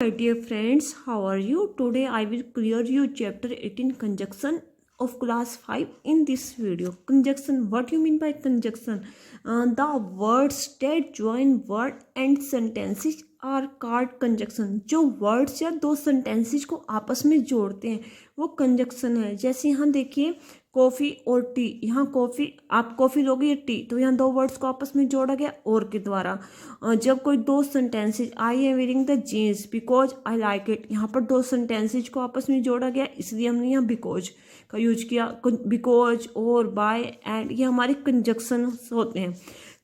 My dear friends, how are you? Today I will clear you chapter 18 conjunction of class 5 in this video. Conjunction, what you mean by conjunction? The words that join word and sentences are called conjunction. जो words या दो sentences को आपस में जोड़ते हैं वो conjunction है. जैसे यहाँ देखिए कॉफ़ी और टी, यहाँ कॉफ़ी आप कॉफ़ी लोगे या टी, तो यहाँ दो वर्ड्स को आपस में जोड़ा गया और के द्वारा. जब कोई दो sentences I am wearing the jeans because I like it, यहाँ पर दो सेंटेंसेज को आपस में जोड़ा गया इसलिए हमने यहाँ बिकॉज का यूज किया. बिकॉज और बाय एंड ये हमारे कंजक्शन होते हैं.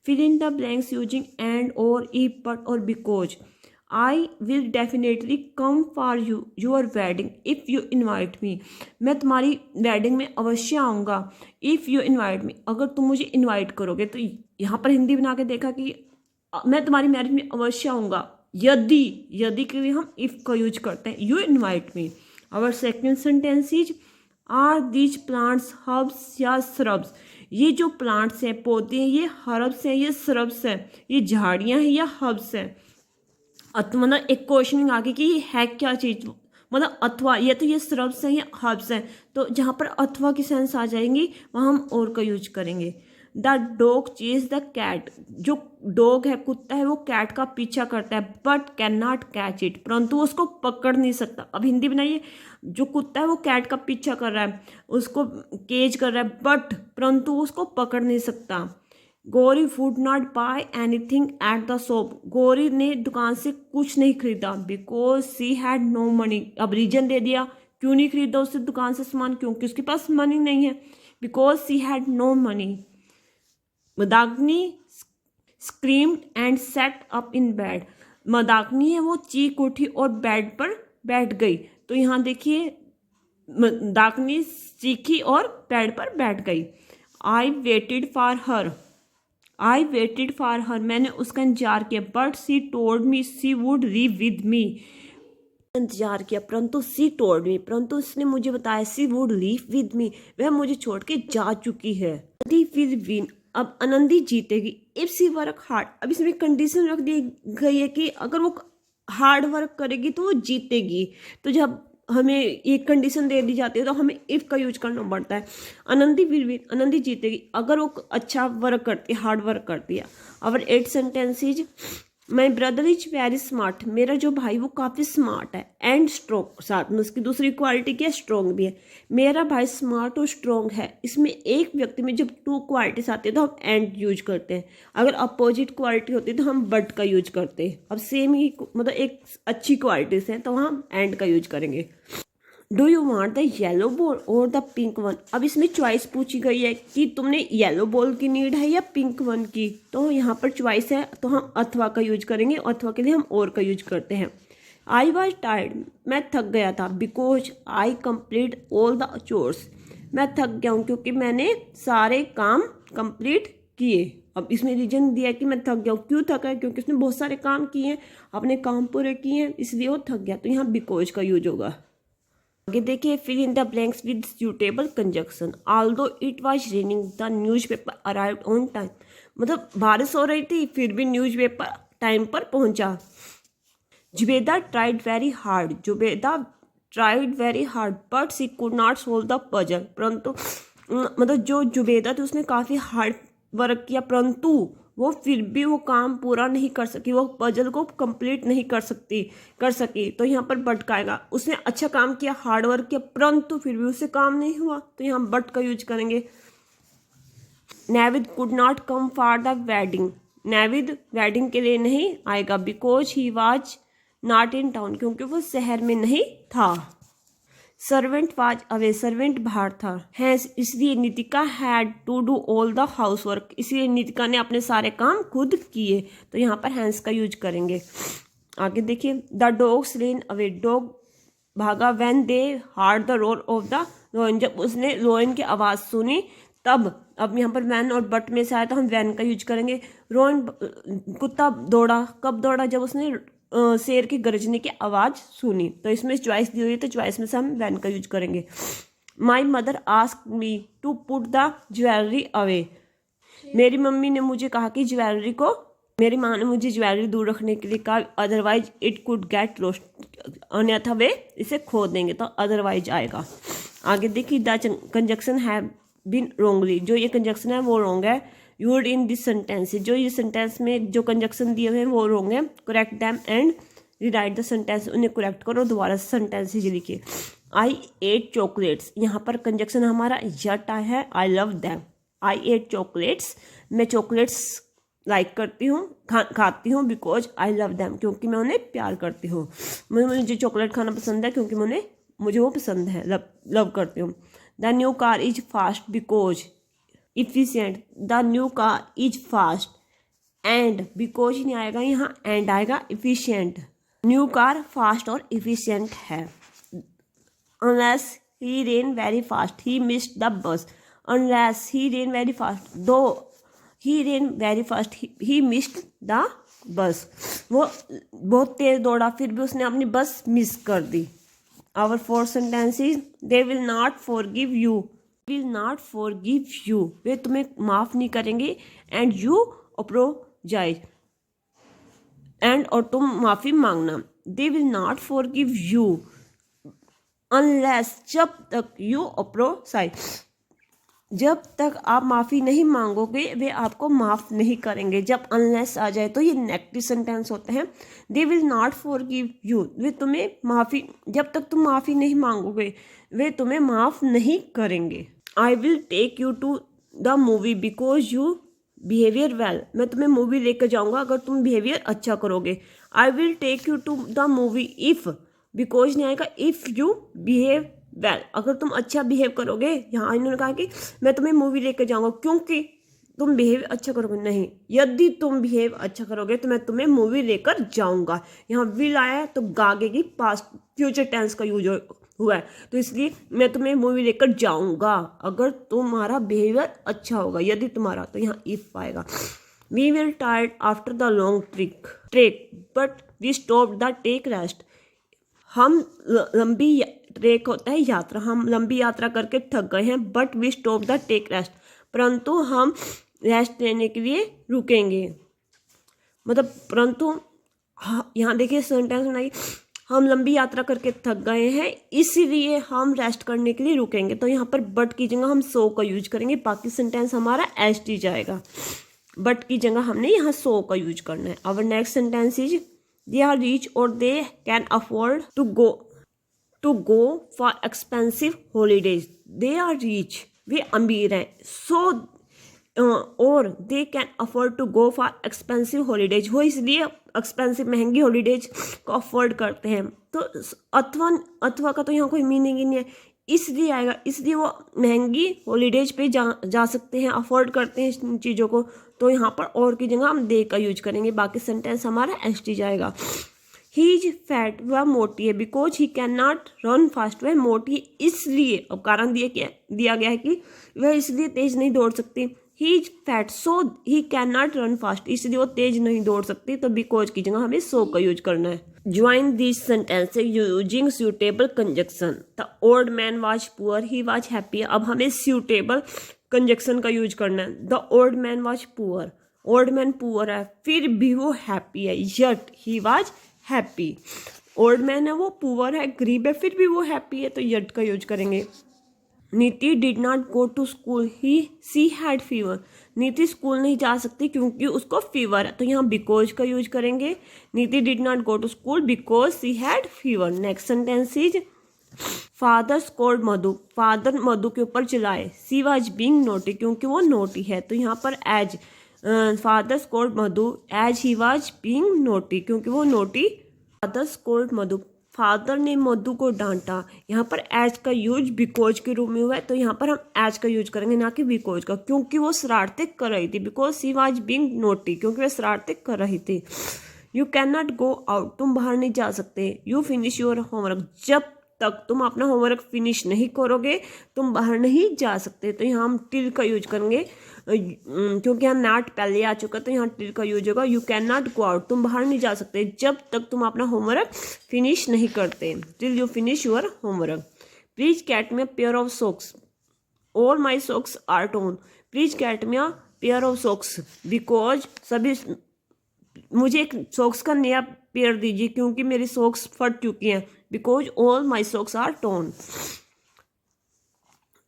Fill in the blanks using and और इफ बट और because. I will definitely come for your wedding if you invite me. मैं तुम्हारी वेडिंग में अवश्य आऊँगा. इफ़ यू इन्वाइट मी, अगर तुम मुझे इन्वाइट करोगे. तो यहाँ पर हिंदी बना के देखा कि मैं तुम्हारी मैरिज में अवश्य आऊँगा. यदि के लिए हम इफ़ का यूज करते हैं. You invite me. Our second sentence is are these plants herbs या श्रब्स. ये जो प्लांट्स हैं, पौधे हैं, ये हर्ब्स हैं, ये श्रब्स हैं, ये झाड़ियाँ हैं या हर्ब्स हैं. मतलब एक क्वेश्चनिंग आ गई कि ये है क्या चीज़, मतलब अथवा, ये तो ये श्रब्स हैं या हर्ब्स हैं. तो जहाँ पर अथवा की सेंस आ जाएंगी वहाँ हम और का यूज करेंगे. The dog chase the cat. जो डॉग है, कुत्ता है, वो कैट का पीछा करता है but can not catch it, परंतु उसको पकड़ नहीं सकता. अब हिंदी बनाइए. जो कुत्ता है वो कैट का पीछा कर रहा है, उसको केज कर रहा है बट परंतु उसको पकड़ नहीं सकता. Gauri would not buy anything at the shop. Gauri ने दुकान से कुछ नहीं खरीदा because she had no money. अब रीजन दे दिया क्यों नहीं खरीदा उससे दुकान से सामान, क्योंकि उसके पास मनी नहीं है. Because she had no money. Madagni screamed and sat up in bed. Madagni है वो चीख उठी और बेड पर बैठ गई. तो यहाँ देखिए मदाग्नि चीखी और बेड पर बैठ गई. I waited for her. मैंने उसका इंतजार किया. But she told me she would leave with me. इंतजार किया परंतु सी टोल्ड मी, परंतु उसने मुझे बताया she would leave with me, वह मुझे छोड़ के जा चुकी है. Will win. अब आनंदी जीतेगी. If she work hard. अब इसमें कंडीशन रख दी गई है कि अगर वो हार्ड वर्क करेगी तो वो जीतेगी. तो जब हमें ये कंडीशन दे दी जाती है तो हमें इफ़ का यूज करना पड़ता है. Anandi will win. आनंदी जीतेगी अगर वो अच्छा वर्क करती है, हार्ड वर्क करती है. और 8 sentences. My brother is very smart. मेरा जो भाई वो काफ़ी स्मार्ट है. एंड स्ट्रॉन्ग, साथ में उसकी दूसरी क्वालिटी क्या है, स्ट्रॉन्ग भी है. मेरा भाई स्मार्ट और स्ट्रॉन्ग है. इसमें एक व्यक्ति में जब 2 क्वालिटीज आती है तो हम एंड यूज करते हैं. अगर अपोजिट क्वालिटी होती है तो हम बट का यूज करते हैं. अब सेम ही मतलब एक अच्छी क्वालिटीज हैं तो हम एंड का यूज करेंगे. Do you want the yellow ball और द पिंक वन. अब इसमें चॉइस पूछी गई है कि तुमने येलो बॉल की नीड है या पिंक वन की. तो यहाँ पर चॉइस है तो हम अथवा का यूज करेंगे. अथवा के लिए हम और का यूज करते हैं. I was tired. मैं थक गया था. Because I complete all the chores. मैं थक गया हूँ क्योंकि मैंने सारे काम कंप्लीट किए. अब इसमें रीजन दिया कि मैं थक गया हूँ. क्यों थका है, क्योंकि उसने बहुत सारे काम किए हैं, अपने काम पूरे किए हैं, इसलिए वो थक गया. तो यहाँ बिकॉज का यूज होगा. आगे देखिए. Fill in the blanks with suitable conjunction. Although it was raining the newspaper arrived on time. मतलब बारिश हो रही थी फिर भी न्यूज़पेपर टाइम पर पहुंचा. Zubeda tried very hard. Zubeda tried very hard but she could not solve the puzzle. परंतु मतलब जो जुबेदा थी उसने काफ़ी हार्ड वर्क किया परंतु वो फिर भी वो काम पूरा नहीं कर सकी, वो पजल को कंप्लीट नहीं कर सकी. तो यहाँ पर बट का आएगा. उसने अच्छा काम किया, हार्ड वर्क किया, परंतु फिर भी उससे काम नहीं हुआ तो यहाँ बट का यूज करेंगे. Naved could not come for the wedding. Naved wedding के लिए नहीं आएगा. Because he was not in town. क्योंकि वो शहर में नहीं था. Servant was away. सर्वेंट बाहर था. हैंस इसलिए Nitika had to do all the housework. इसलिए नितिका ने अपने सारे काम खुद किए. तो यहाँ पर हैंस का यूज करेंगे. आगे देखिए. The dogs ran away. Dog भागा. When they heard the roar of the lion. जब उसने लोयन की आवाज़ सुनी तब. अब यहाँ पर वैन और बट में से आया तो हम वैन का यूज करेंगे. रोयन कुत्ता दौड़ा. कब दौड़ा, जब उसने शेर की गरजने की आवाज़ सुनी. तो इसमें चॉइस दी हुई है तो चॉइस में से हम वैन का यूज करेंगे. My mother ask me to put the jewellery away. मेरी मम्मी ने मुझे कहा कि ज्वेलरी को मेरी माँ ने मुझे ज्वेलरी दूर रखने के लिए कहा, otherwise it could get lost, अन्यथा वे इसे खो देंगे, तो अदरवाइज आएगा। आगे देखिए, the conjunction have been wrongly, जो ये कंजक्शन है वो रोंग है। यूज्ड इन दिस सेंटेंस, जो ये सेंटेंस में जो कंजक्शन दिए हुए हैं वो रोंग है। Correct them and rewrite the sentence, उन्हें करेक्ट करो, दोबारा सेंटेंस लिखिए। आई एट चॉकलेट्स, यहाँ पर कंजक्शन हमारा यट आया है, I love them. I ate chocolates, मैं चॉकलेट्स लाइक करती हूँ, खाती हूँ, बिकॉज आई लव दैम, क्योंकि मैं उन्हें प्यार करती हूँ। मुझे चॉकलेट खाना पसंद है क्योंकि मुझे वो पसंद है, लव करती हूँ। The new car is fast because efficient, the new car is fast and, because नहीं आएगा यहाँ, एंड आएगा, इफिशियंट। न्यू कार फास्ट और इफिशियंट है। Unless he ran very fast, he missed the bus. Unless he ran very fast, though he ran very fast, he missed the bus. वो बहुत तेज दौड़ा फिर भी उसने अपनी बस मिस कर दी। Our fourth sentence is, they will not forgive you. Will not forgive you. वे तुम्हें माफ नहीं करेंगे। And you apologize. And और तुम माफी मांगना। They will not forgive you. Unless, जब तक, यू अप्रोसाइज, जब तक आप माफ़ी नहीं मांगोगे वे आपको माफ़ नहीं करेंगे। जब अनलेस आ जाए तो ये नेगेटिव सेंटेंस होते हैं। They will not forgive you, वे तुम्हें माफ़ी, जब तक तुम माफ़ी नहीं मांगोगे वे तुम्हें माफ़ नहीं करेंगे। I will take you to the movie because you behaviour well, मैं तुम्हें मूवी लेकर जाऊँगा अगर तुम बिहेवियर अच्छा करोगे। I will take you to the movie if, because नहीं आएगा, इफ़ यू बिहेव वेल, अगर तुम अच्छा बिहेव करोगे। यहाँ इन्होंने कहा कि मैं तुम्हें मूवी लेकर जाऊँगा क्योंकि तुम बिहेव अच्छा करोगे, नहीं, यदि तुम बिहेव अच्छा करोगे तो मैं तुम्हें मूवी लेकर जाऊँगा। यहाँ विल आया है तो आगे की पास्ट फ्यूचर टेंस का यूज हुआ है, तो इसलिए मैं तुम्हें मूवी लेकर जाऊँगा अगर तुम्हारा बिहेवियर अच्छा होगा, यदि तुम्हारा, तो यहाँ इफ आएगा। We will tired after the long trek but we stop the take rest, हम लंबी ट्रेक होता है यात्रा, हम लंबी यात्रा करके थक गए हैं, but we stop the take rest, परंतु हम रेस्ट लेने के लिए रुकेंगे। मतलब परंतु यहाँ देखिए सेंटेंस बनाइए, हम लंबी यात्रा करके थक गए हैं इसीलिए हम रेस्ट करने के लिए रुकेंगे, तो यहाँ पर बट की जगह हम सो का यूज करेंगे, बाकी सेंटेंस हमारा एस टी जाएगा। बट की जगह हमने यहाँ सो का यूज करना है। Our next sentence is, they are rich or they can afford to go for expensive holidays. They are rich, वे अमीर हैं, so और they can afford to go for expensive holidays, वो इसलिए एक्सपेंसिव महंगी हॉलीडेज को afford करते हैं। तो अथवा का तो यहाँ कोई मीनिंग ही नहीं है, इसलिए आएगा, इसलिए वो महंगी हॉलीडेज पे जा सकते हैं, अफोर्ड करते हैं इन चीज़ों को, तो यहाँ पर और की जगह हम दे का यूज करेंगे, बाकी सेंटेंस हमारा एस टी जाएगा। ही इज फैट, वह मोटी है, because he can not run fast, वह मोटी है इसलिए, अब कारण दिया गया है कि वह इसलिए तेज नहीं दौड़ सकती। He is fat so he can not run fast, इसलिए वो तेज नहीं दौड़ सकती, तो बिकॉज की जगह हमें सो का यूज करना है। Join this sentence using suitable conjunction, the old man was poor he was happy, अब हमें सूटेबल कंजक्शन का यूज करना है। The old man was poor, old man poor है फिर भी वो हैप्पी है, yet he was happy, old man है वो पुअर है गरीब है फिर भी वो हैप्पी है, तो यट का यूज करेंगे। Niti did not go to school she had fever, Niti school नहीं जा सकती क्योंकि उसको फीवर है, तो यहाँ बिकॉज का यूज करेंगे। Niti did not go to school because she had fever. Next sentence is, father scolded Madhu, father Madhu के ऊपर चिल्लाए, सी वाज बीइंग नोटी, क्योंकि वो नोटी है, तो यहाँ पर as, father scolded Madhu as he was being naughty, क्योंकि वो naughty. Father scolded Madhu, father ने मधु को डांटा, यहाँ पर एज का यूज बिकॉज के रूप में हुआ है, तो यहाँ पर हम एज का यूज करेंगे ना कि बिकॉज का, क्योंकि वो शरारतें कर रही थी, because she was being naughty, क्योंकि वह शरारतें कर रही थी। You can not go out, तुम बाहर नहीं जा सकते। यू फिनिश योर होमवर्क, जब तक तुम अपना होमवर्क फिनिश नहीं करोगे तुम बाहर नहीं जा सकते, तो यहाँ हम टिल का यूज करेंगे, क्योंकि यहाँ नॉट पहले आ चुका, तो यहाँ टिल का यूज होगा। You can not go out, तुम बाहर नहीं जा सकते जब तक तुम अपना होमवर्क फिनिश नहीं करते, till you finish your homework. Please get me a pair of socks, all my socks are torn, please get me a pair of socks, because सभी मुझे एक सॉक्स का नया पेयर दीजिए क्योंकि मेरी सॉक्स फट चुकी हैं। Because all my socks are torn.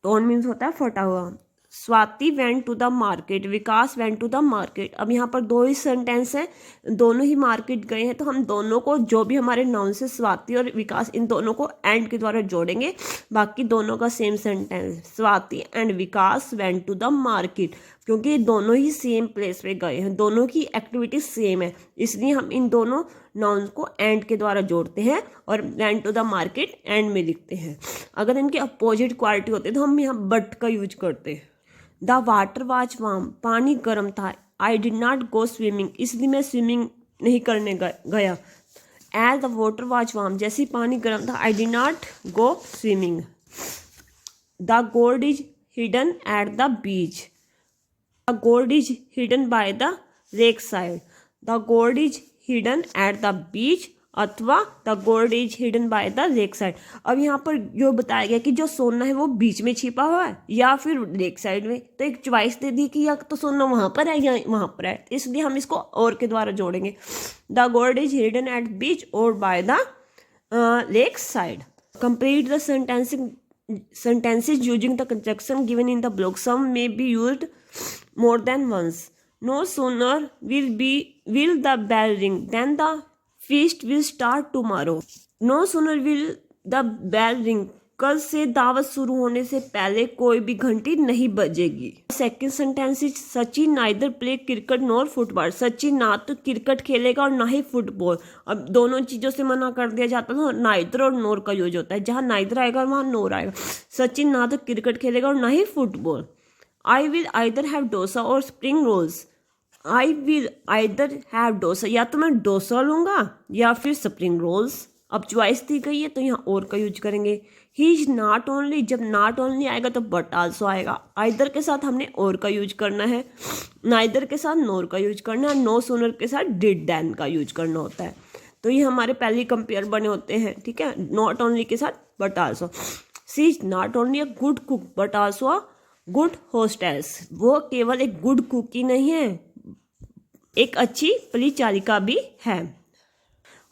Torn means होता है फटा हुआ। Swati went to the market, Vikas went to the market. अब यहाँ पर दो ही सेंटेंस हैं, दोनों ही मार्केट गए हैं, तो हम दोनों को जो भी हमारे नाउन से स्वाति और विकास इन दोनों को एंड के द्वारा जोड़ेंगे। बाकी दोनों का same sentence, Swati and Vikas went to the market, क्योंकि दोनों ही सेम प्लेस पे गए हैं, दोनों की एक्टिविटी सेम है, इसलिए हम इन दोनों नाउन्स को एंड के द्वारा जोड़ते हैं और went to the market and में लिखते हैं। अगर इनके अपोजिट क्वालिटी होते तो हम यहाँ बट का यूज करते हैं। द वाटर वाज वार्म, पानी गर्म था। I did not go swimming, इसलिए मैं स्विमिंग नहीं करने गया। As the water was warm, जैसे ही पानी गर्म था। I did not go swimming. The gold is hidden at the beach, the gold is hidden by the lake side. The gold is hidden at the beach अथवा the gold is hidden by the lake side. अब यहाँ पर जो बताया गया कि जो सोना है वो बीच में छिपा हुआ है या फिर लेक साइड में, तो एक चॉइस दे दी कि या तो सोना वहाँ पर है या वहाँ पर है, इसलिए हम इसको और के द्वारा जोड़ेंगे। The gold is hidden at beach और by the lake side. Complete the sentences using the conjunction given in the block. Some may be used more than once. No sooner will the bell ring than the feast will start tomorrow. No sooner will the bell ring, कल से दावत शुरू होने से पहले कोई भी घंटी नहीं बजेगी। Second sentence is Sachin neither play cricket nor football, Sachin ना तो क्रिकेट खेलेगा और ना ही फुटबॉल। अब दोनों चीज़ों से मना कर दिया जाता है, तो नाइदर और नोर का यूज होता है, जहाँ नाइदर आएगा वहाँ नोर आएगा। सचिन ना तो क्रिकेट खेलेगा और ना ही football. I will either have dosa or spring rolls, I will either have dosa, या तो मैं डोसा लूँगा या फिर स्प्रिंग रोल्स। अब चॉइस दी गई है तो यहाँ और का यूज करेंगे। ही इज नॉट ओनली, जब नॉट ओनली आएगा तो बट आल्सो आएगा। आइदर के साथ हमने और का यूज करना है, नाइदर के साथ नोर का यूज करना है, नो सूनर के साथ डिड देन का यूज करना होता है। तो ये हमारे पहले कंपेयर बने होते हैं, ठीक है, नॉट ओनली के साथ but also. She is not only a good cook but also a good hostess, वो केवल एक गुड कुक ही नहीं है, एक अच्छी परिचारिका भी है।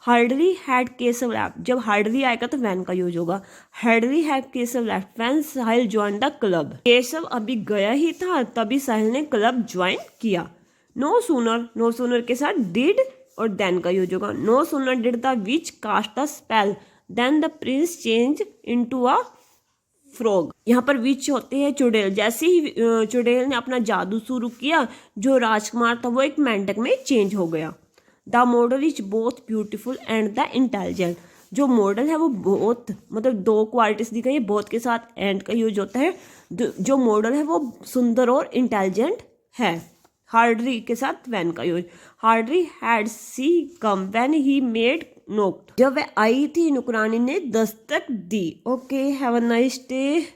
हार्डली हैड केशव लेफ्ट, जब हार्डली आएगा तो वैन का यूज होगा। Hardly had Keshav left when Sahil join the club, Keshav अभी गया ही था तभी साहिल ने क्लब ज्वाइन किया। नो सूनर, नो सूनर के साथ डिड और देन का यूज होगा। No sooner did the witch cast the spell then the prince change into a frog. यहाँ पर विच होते हैं चुड़ैल, जैसे ही चुड़ैल ने अपना जादू शुरू किया, जो राजकुमार था वो एक मेंढक में चेंज हो गया। The model is both beautiful and the intelligent, जो मॉडल है वो बहुत, मतलब दो क्वालिटीज दी गई है, बोथ के साथ एंड का यूज होता है। जो मॉडल है वो सुंदर और इंटेलिजेंट है। हार्डली के साथ वैन का use. Hardly had she come when the maid knock, जब वह आई थी नुकरानी ने दस्तक दी। Okay, have a nice day.